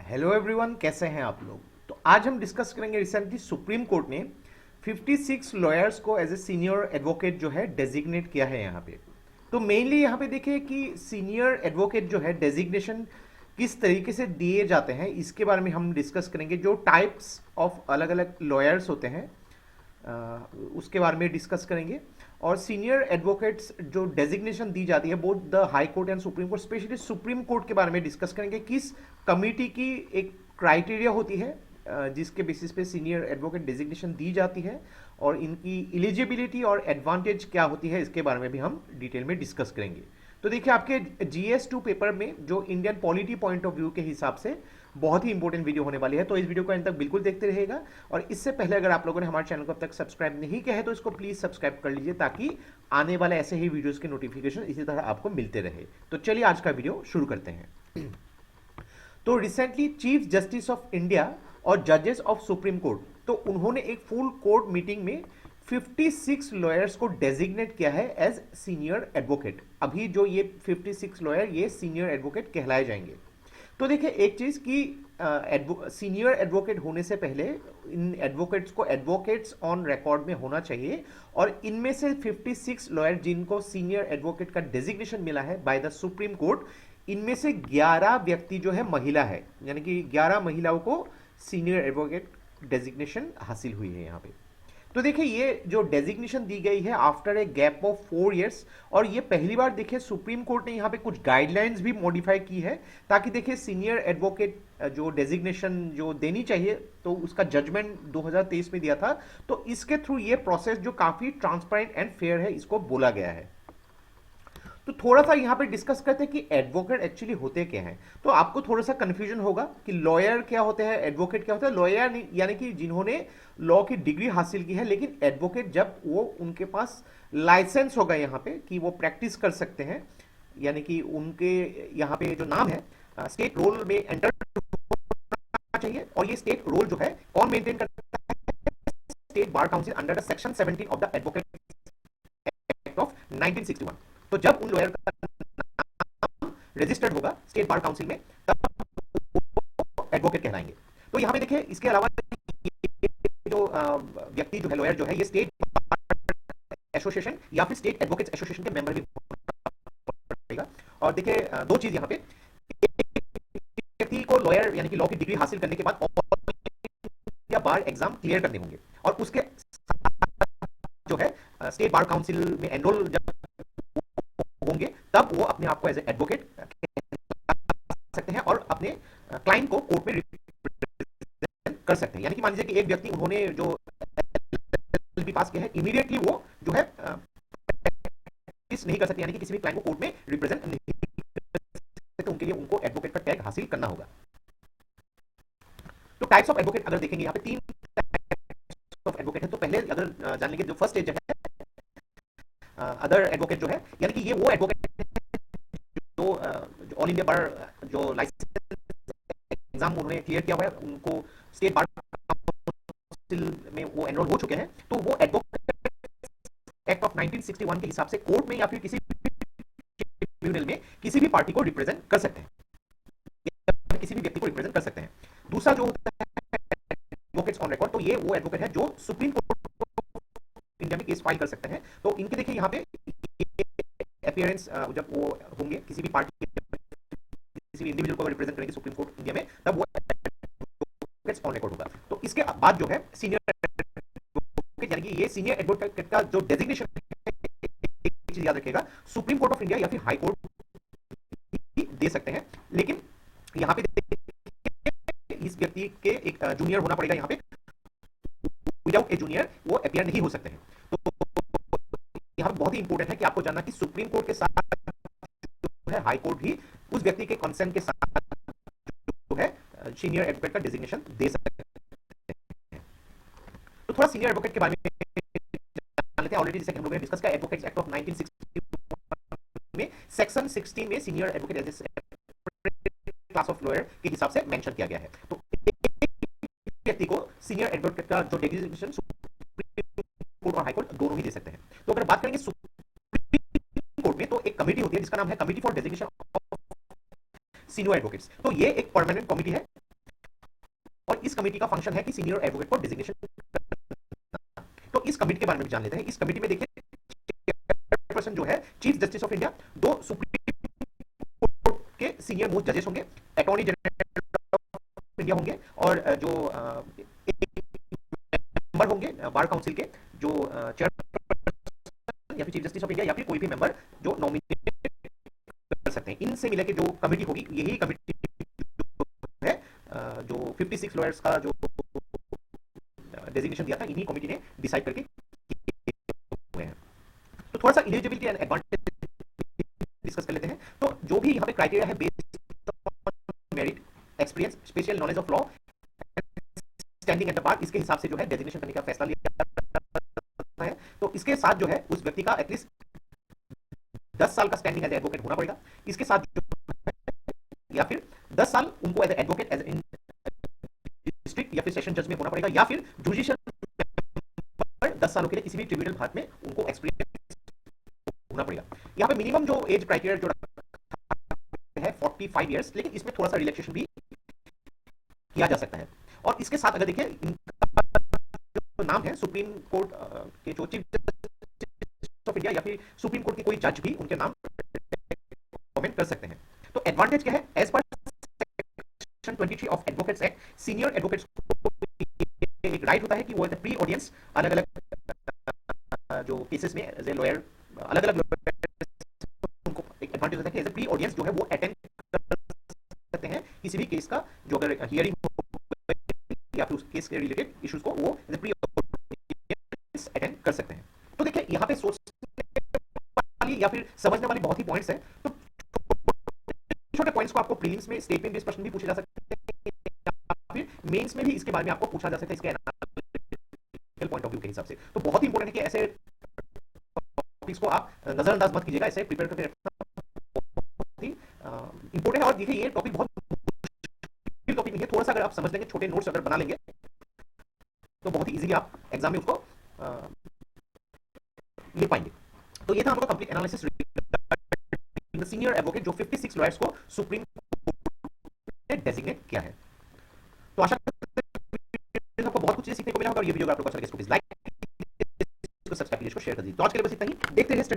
Hello everyone, कैसे हैं आप लोग। तो आज हम डिस्कस करेंगे रिसेंटली सुप्रीम कोर्ट ने 56 लॉयर्स को एज ए सीनियर एडवोकेट जो है डेजिग्नेट किया है यहाँ पे। तो मेनली यहाँ पे देखिए कि सीनियर एडवोकेट जो है डेजिग्नेशन किस तरीके से दिए जाते हैं, इसके बारे में हम डिस्कस करेंगे। जो टाइप्स ऑफ अलग अलग लॉयर्स होते हैं उसके बारे में डिस्कस करेंगे। और सीनियर एडवोकेट्स जो डेजिग्नेशन दी जाती है both the high court and supreme court, specially supreme court के बारे में डिस्कस करेंगे। किस कमिटी की एक क्राइटेरिया होती है जिसके बेसिस पे सीनियर एडवोकेट डेजिग्नेशन दी जाती है, और इनकी एलिजिबिलिटी और एडवांटेज क्या होती है, इसके बारे में भी हम डिटेल में डिस्कस करेंगे। तो देखिए, आपके GS2 पेपर में जो Indian polity point of view के हिसाब से बहुत ही इंपॉर्टेंट वीडियो होने वाली है, तो इस वीडियो को अंत तक बिल्कुल देखते रहिएगा। और इससे पहले अगर आप लोगों ने हमारे चैनल को अब तक सब्सक्राइब नहीं किया है तो इसको प्लीज सब्सक्राइब कर लीजिए, ताकि आने वाले ऐसे ही वीडियोस के नोटिफिकेशन इसी तरह आपको मिलते रहे। तो चलिए आज का वीडियो शुरू करते हैं। तो recently chief justice of India और जजेस ऑफ सुप्रीम कोर्ट, तो उन्होंने एक फुल कोर्ट मीटिंग में 56 लॉयर्स को डेजिग्नेट किया है एज सीनियर एडवोकेट। अभी जो ये 56 लॉयर ये सीनियर एडवोकेट कहलाए जाएंगे। तो देखिए, एक चीज कि सीनियर एडवोकेट होने से पहले इन एडवोकेट्स को एडवोकेट्स ऑन रिकॉर्ड में होना चाहिए, और इनमें से 56 लॉयर जिनको सीनियर एडवोकेट का डेजिग्नेशन मिला है बाय द सुप्रीम कोर्ट, इनमें से 11 व्यक्ति जो है महिला है, यानी कि 11 महिलाओं को सीनियर एडवोकेट डेजिग्नेशन हासिल हुई है यहाँ पे। तो देखिए, ये जो डेजिग्नेशन दी गई है after a gap of 4 years, और ये पहली बार देखिए सुप्रीम कोर्ट ने यहाँ पे कुछ गाइडलाइंस भी मॉडिफाई की है, ताकि देखिए सीनियर एडवोकेट जो डेजिग्नेशन जो देनी चाहिए, तो उसका जजमेंट 2023 में दिया था। तो इसके थ्रू ये प्रोसेस जो काफी ट्रांसपेरेंट एंड फेयर है, इसको बोला गया है। तो थोड़ा सा यहाँ पे डिस्कस करते हैं कि एडवोकेट एक्चुअली होते क्या हैं। तो आपको थोड़ा सा कंफ्यूजन होगा कि लॉयर क्या होते हैं, एडवोकेट क्या होता है। लॉयर यानी कि जिन्होंने लॉ की डिग्री हासिल की है, लेकिन एडवोकेट जब वो उनके पास लाइसेंस होगा यहाँ पे कि वो प्रैक्टिस कर सकते हैं, यानी कि उनके यहाँ पे जो नाम है स्टेट रोल में एंटर होना चाहिए। और ये स्टेट रोल जो है कौन मेंटेन करता है, state bar council under the section 17 of the advocate act of 1961। तो जब उन लॉयर का नाम रजिस्टर्ड होगा स्टेट बार काउंसिल में, तब वो एडवोकेट कहलाएंगे। तो यहां पे देखिए, इसके अलावा जो व्यक्ति जो है लॉयर जो है, ये स्टेट एसोसिएशन या फिर स्टेट एडवोकेट्स एसोसिएशन के मेंबर भी होगा। और देखिए, दो चीज यहां पे, व्यक्ति को लॉयर यानी कि लॉ की डिग्री हासिल करने के बाद या बार एग्जाम क्लियर करने होंगे, और उसके जो है स्टेट बार काउंसिल में एनरोल जब होंगे, तब वो अपने आप को एज ए एडवोकेट सकते हैं और अपने क्लाइंट को कोर्ट में रिप्रेजेंट कर सकते हैं। यानी कि मान लीजिए कि एक व्यक्ति उन्होंने जो LLB पास किया है, इमीडिएटली वो जो है प्रैक्टिस नहीं कर सकते, यानी कि किसी भी क्लाइंट को कोर्ट में रिप्रेजेंट नहीं कर सकते, तो उनके लिए उनको एडवोकेट का टैग हासिल करना होगा। तो टाइप्स ऑफ एडवोकेट अगर देखेंगे, यहाँ पे 3 टाइप्स ऑफ एडवोकेट है। तो पहले अगर जान लेंगे, जो फर्स्ट स्टेज है अदर एडवोकेट जो है, यानी कि ये वो एडवोकेट जो ऑल इंडिया बार जो लाइसेंस एग्जाम उन्होंने क्लियर किया हुआ है, उनको स्टेट बार काउंसिल में वो एनरोल हो चुके हैं, तो वो एडवोकेट एक्ट ऑफ 1961 के हिसाब से कोर्ट में या फिर किसी ट्रिब्यूनल में किसी भी पार्टी को रिप्रेजेंट कर सकते हैं, किसी भी व्यक्ति को रिप्रेजेंट कर सकते हैं। दूसरा जो होता है एडवोकेट्स ऑन रिकॉर्ड, तो ये वो एडवोकेट है जो सुप्रीम कोर्ट इंडिया में केस फाइल कर सकते हैं। तो इनके देखिए यहाँ पे अपीयरेंस जब वो होंगे किसी भी पार्टी किसी भी इंडिविजुअल को रिप्रेजेंट करेंगे सुप्रीम कोर्ट इंडिया में, तब वो एडवोकेट्स ऑन रिकॉर्ड होगा। तो इसके बाद जो है सीनियर एडवोकेट, यानी कि ये सीनियर एडवोकेट का जो डेजिग्नेशन है, एक चीज याद रखिएगा, सुप्रीम कोर्ट ऑफ इंडिया या फिर हाई कोर्ट ही दे सकते हैं। लेकिन यहाँ पे इस व्यक्ति के एक जूनियर होना पड़ेगा, यहाँ पे विदाउट ए जूनियर वो अपीयर नहीं हो सकते हैं। तो यहाँ बहुत ही इंपॉर्टेंट है कि आपको जानना कि सुप्रीम कोर्ट के साथ जो है हाई कोर्ट भी उस व्यक्ति के कंसेंट के साथ जो है सीनियर एडवोकेट का डेजिग्नेशन दे सकते हैं। तो थोड़ा सीनियर एडवोकेट के बारे में जान लेते हैं। ऑलरेडी जैसे हम लोगों ने डिस्कस किया, एडवोकेट्स एक्ट ऑफ 1961 में सेक्शन 16 में senior advocate as a class of lawyer के हिसाब से मेंशन किया गया है। तो व्यक्ति को सीनियर एडवोकेट का जो डेजिग्नेशन सुप्रीम कोर्ट और हाई कोर्ट दोनों ही दे सकते हैं। तो अगर बात करेंगे सुप्रीम कोर्ट में, तो एक कमेटी होती है जिसका नाम है committee for designation of senior advocates. तो ये एक परमानेंट कमिटी है और इस कमेटी का फंक्शन है कि सीनियर एडवोकेट को डिजिग्नेशन। तो इस कमेटी के बारे में जान लेते हैं। इस कमेटी में देखिए पर्सन जो है chief justice of India, 2 supreme court के सीनियर मोस्ट जजेस होंगे, अटॉर्नी जनरल ऑफ इंडिया होंगे, और जो मेंबर होंगे बार काउंसिल के, जो चेयरपर्सन या फिर चीफ जस्टिस ऑफ इंडिया या फिर कोई भी मेंबर जो नॉमिनेट कर सकते हैं। इनसे मिलकर जो कमेटी होगी, यही कमेटी है जो 56 लॉयर्स का जो डेजिग्नेशन दिया था, इन्हीं कमेटी ने डिसाइड करके हुए हैं। तो थोड़ा सा एलिजिबिलिटी एंड एडवांटेज डिस्कस कर लेते हैं। तो जो भी यहाँ पे क्राइटेरिया है based on merit, experience, special knowledge of law, standing at the bar, इसके हिसाब से जो है डेजिग्नेशन करने का फैसला लिया जाता है। तो इसके साथ जो है उस व्यक्ति का एटलीस्ट 10 साल का स्टैंडिंग एज एडवोकेट होना पड़ेगा। इसके साथ जो या फिर 10 साल उनको as advocate as in district या फिर सेशन जज में होना पड़ेगा, या फिर जुडिशियल 10 सालों के लिए किसी भी ट्रिब्यूनल भारत में उनको एक्सपीरियंस होना पड़ेगा। यहाँ पे मिनिमम जो एज क्राइटेरिया जो है 45 इयर्स, लेकिन इसमें थोड़ा सा रिलैक्सेशन भी किया जा सकता है। और इसके साथ अगर देखिए इनका जो नाम है सुप्रीम कोर्ट के जो चीफ जस्टिस ऑफ इंडिया या फिर सुप्रीम कोर्ट के कोई जज भी उनके नाम कमेंट कर सकते हैं। तो एडवांटेज क्या है? एज पर section 23 of advocates act, senior advocates को एक राइट होता है कि वो एज ए प्री ऑडियंस अलग अलग जो केसेस में एज ए लॉयर अलग अलग उनको एक एडवांटेज होता है कि एज ए प्री ऑडियंस जो है वो अटेंड कर सकते हैं किसी भी केस का, जो अगर हियरिंग या फिर उस केस के रिलेटेड इश्यूज को वो as a pre audience attend कर सकते हैं। तो देखिए यहाँ पे सोचने वाली या फिर समझने वाली बहुत ही पॉइंट्स हैं। तो छोटे पॉइंट्स को आपको प्रीलिम्स में स्टेटमेंट बेस्ड प्रश्न भी पूछे जा सकते हैं, या फिर मेंस में भी इसके बारे में आपको पूछा जा सकता है इसके एनालिटिकल पॉइंट ऑफ व्यू के हिसाब से। तो बहुत ही इंपॉर्टेंट है कि ऐसे टॉपिक्स को आप नजरअंदाज मत कीजिएगा, ऐसे प्रिपेयर करके बहुत ही इंपॉर्टेंट है। और देखिए ये टॉपिक बहुत मुश्किल टॉपिक नहीं है, थोड़ा सा अगर आप समझ लेंगे, छोटे नोट्स अगर बना लेंगे तो बहुत ही इजीली आप एग्जाम में उसको ले पाएंगे। तो ये था आपका कंप्लीट एनालिसिस सीनियर एडवोकेट जो 56 लॉयर्स को सुप्रीम कोर्ट ने डेजिग्नेट किया है। तो आशा करते हैं आपको बहुत कुछ चीजें सीखने को मिला होगा, और ये वीडियो अगर आपको अच्छा लगे तो प्लीज लाइक, सब्सक्राइब कीजिए, शेयर कर दीजिए। तो आज के लिए बस इतना ही, देखते रहिए।